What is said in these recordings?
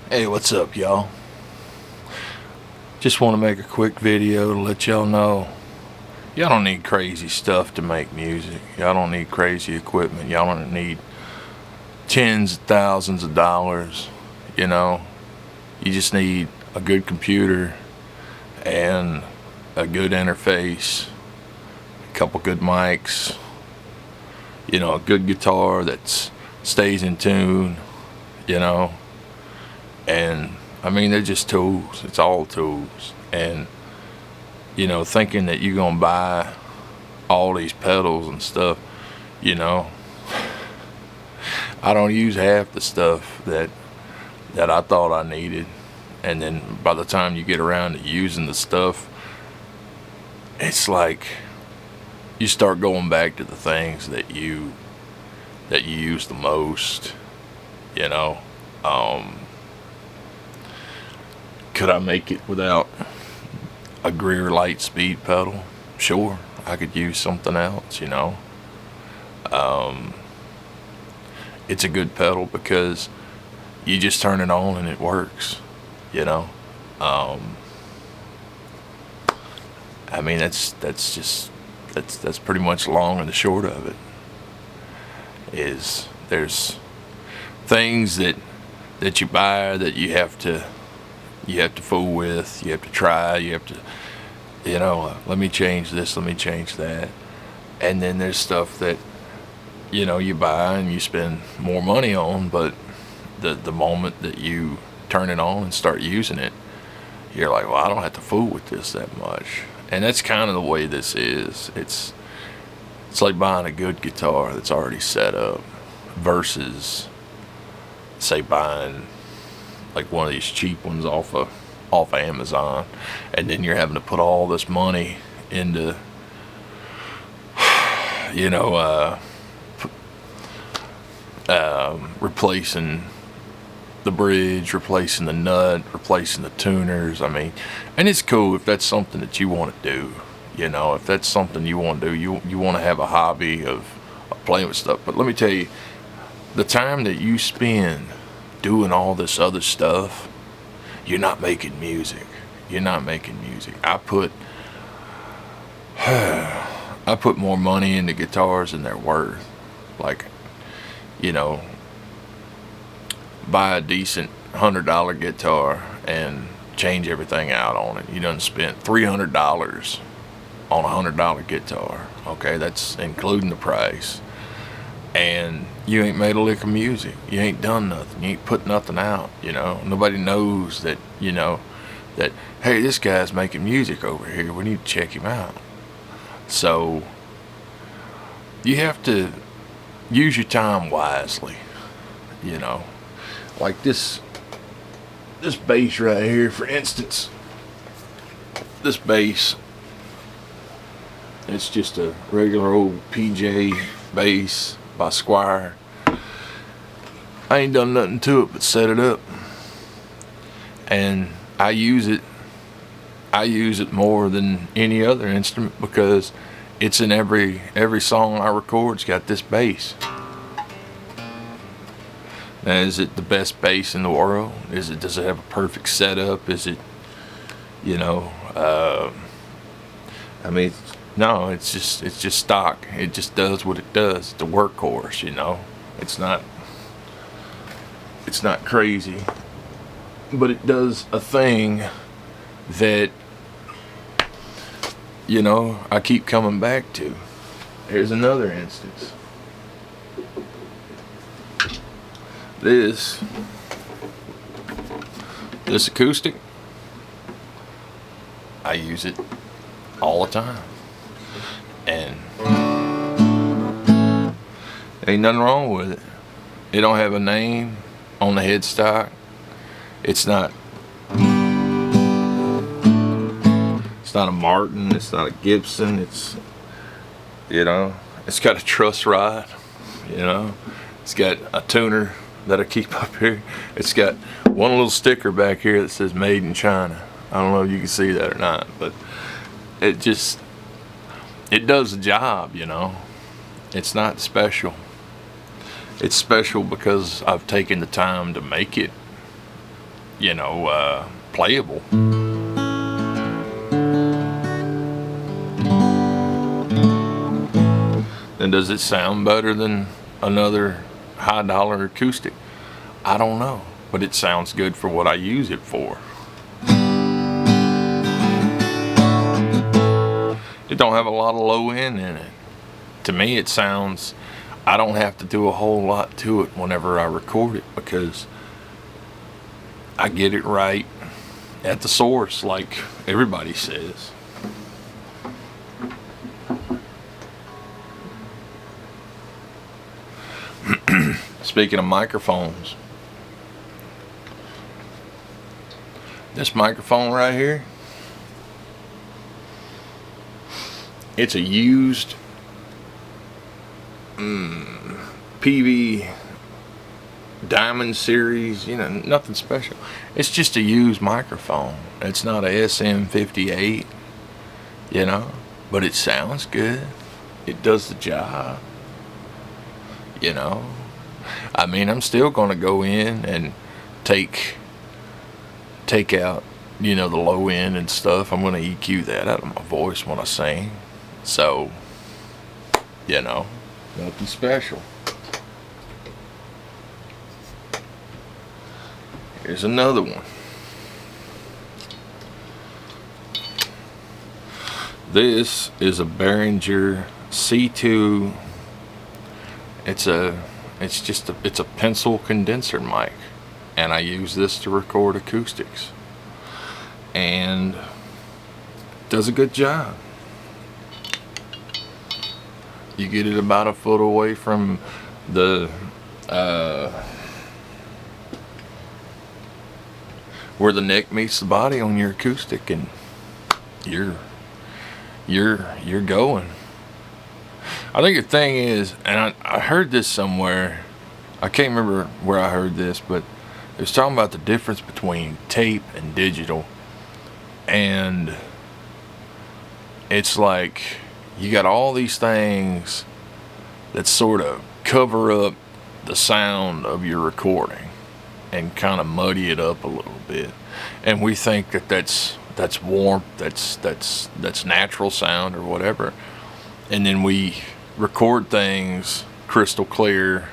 Hey, what's up, y'all? Just want to make a quick video to let y'all know y'all don't need crazy stuff to make music. Y'all don't need crazy equipment. Y'all don't need tens of thousands of dollars. You know, you just need a good computer and a good interface, a couple good mics, you know, a good guitar that stays in tune, you know. And I mean, they're just tools. It's all tools. And you know, thinking that you're gonna buy all these pedals and stuff, you know, I don't use half the stuff that I thought I needed. And then by the time you get around to using the stuff, it's like you start going back to the things that you use the most, you know. Could I make it without a Greer Lightspeed pedal? Sure, I could use something else, you know. It's a good pedal because you just turn it on and it works, you know. I mean, that's pretty much long and the short of it. Is there's things that you buy that you have to fool with, you have to try, you have to, you know, let me change this, let me change that. And then there's stuff that, you know, you buy and you spend more money on, but the moment that you turn it on and start using it, you're like, well, I don't have to fool with this that much. And that's kind of the way this is. It's like buying a good guitar that's already set up versus, say, buying like one of these cheap ones off of Amazon, and then you're having to put all this money into, you know, replacing the bridge, replacing the nut, replacing the tuners. I mean, and it's cool if that's something that you want to do, you know, if that's something you want to do, you want to have a hobby of playing with stuff. But let me tell you, the time that you spend doing all this other stuff, you're not making music. You're not making music. I put more money into guitars than they're worth. Like, you know, buy a decent $100 guitar and change everything out on it. You done spent $300 on a $100 guitar. Okay, that's including the price. And you ain't made a lick of music. You ain't done nothing. You ain't put nothing out, you know. Nobody knows that, you know, that, hey, this guy's making music over here. We need to check him out. So you have to use your time wisely, you know. Like this bass right here, for instance. This bass, it's just a regular old PJ bass by Squire. I ain't done nothing to it but set it up, and I use it more than any other instrument because it's in every song I record's got this bass. Now, is it the best bass in the world? Does it have a perfect setup? Is it, you know, I mean, no, it's just stock. It just does what it does. It's a workhorse, you know. It's not crazy, but it does a thing that, you know, I keep coming back to. Here's another instance. This acoustic, I use it all the time. And ain't nothing wrong with it. It don't have a name on the headstock. It's not a Martin, it's not a Gibson, it's, you know, it's got a truss rod, you know, it's got a tuner that I keep up here. It's got one little sticker back here that says made in China. I don't know if you can see that or not, but it does the job, you know. It's not special. It's special because I've taken the time to make it playable. And does it sound better than another high dollar acoustic? I don't know, but it sounds good for what I use it for. It don't have a lot of low end in it. To me, it sounds, I don't have to do a whole lot to it whenever I record it, because I get it right at the source, like everybody says. Speaking of microphones, this microphone right here, it's a used PV Diamond series, nothing special. It's just a used microphone. It's not a SM58, but it sounds good. It does the job, I mean, I'm still going to go in and take out, the low end and stuff. I'm going to EQ that out of my voice when I sing. So, nothing special. Here's another one. This is a Behringer C2. It's a pencil condenser mic, and I use this to record acoustics, and it does a good job. You get it about a foot away from the where the neck meets the body on your acoustic, and you're going. I think the thing is, and I heard this somewhere, I can't remember where I heard this, but it was talking about the difference between tape and digital. And it's like you got all these things that sort of cover up the sound of your recording and kind of muddy it up a little bit. And we think that that's warmth, that's natural sound or whatever. And then we record things crystal clear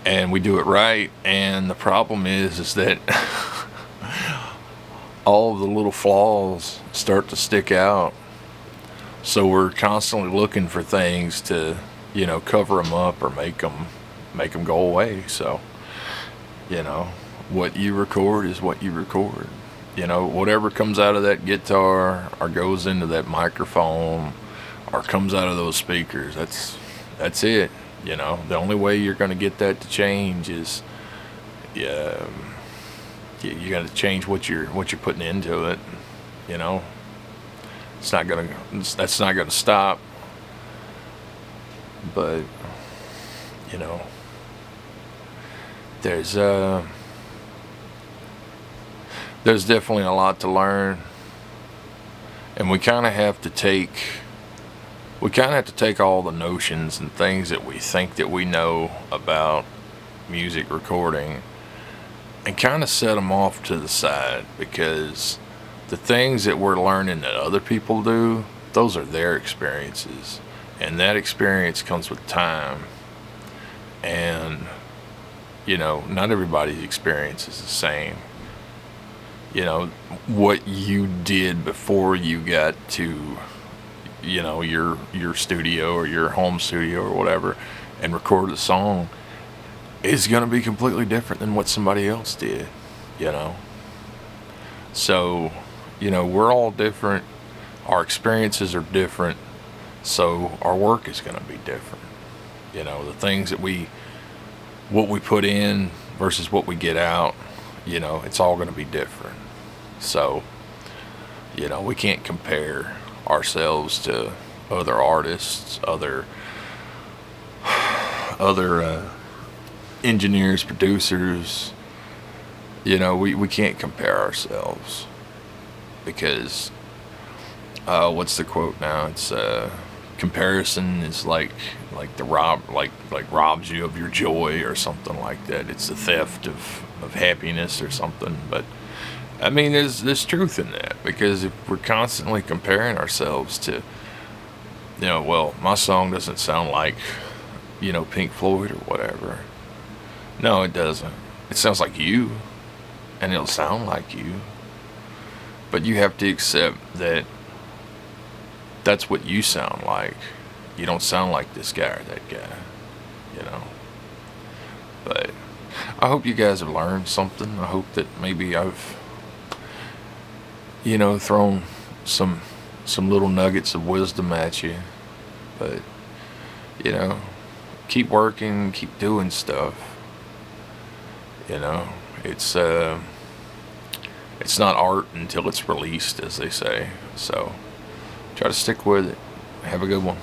and we do it right, and the problem is that all of the little flaws start to stick out, so we're constantly looking for things to cover them up or make them go away. So what you record is what you record. Whatever comes out of that guitar or goes into that microphone or comes out of those speakers, that's it. The only way you're going to get that to change is you got to change what you're putting into it. That's not gonna stop, but there's definitely a lot to learn, and we kind of have to take all the notions and things that we think that we know about music recording and kind of set them off to the side, because the things that we're learning that other people do, those are their experiences, and that experience comes with time, and not everybody's experience is the same. What you did before you got to your studio or your home studio or whatever and record a song is going to be completely different than what somebody else did. So we're all different, our experiences are different, so our work is going to be different. The things that what we put in versus what we get out, it's all going to be different. So we can't compare ourselves to other artists, other engineers, producers. We can't compare ourselves, because what's the quote now? It's comparison is like robs you of your joy or something like that. It's the theft of of happiness or something. But I mean, there's truth in that, because if we're constantly comparing ourselves to, well, my song doesn't sound like, Pink Floyd or whatever. No, it doesn't. It sounds like you, and it'll sound like you. But you have to accept that that's what you sound like. You don't sound like this guy or that guy, you know. But I hope you guys have learned something. I hope that maybe I've, thrown some little nuggets of wisdom at you. But, keep working, keep doing stuff. It's not art until it's released, as they say. So try to stick with it. Have a good one.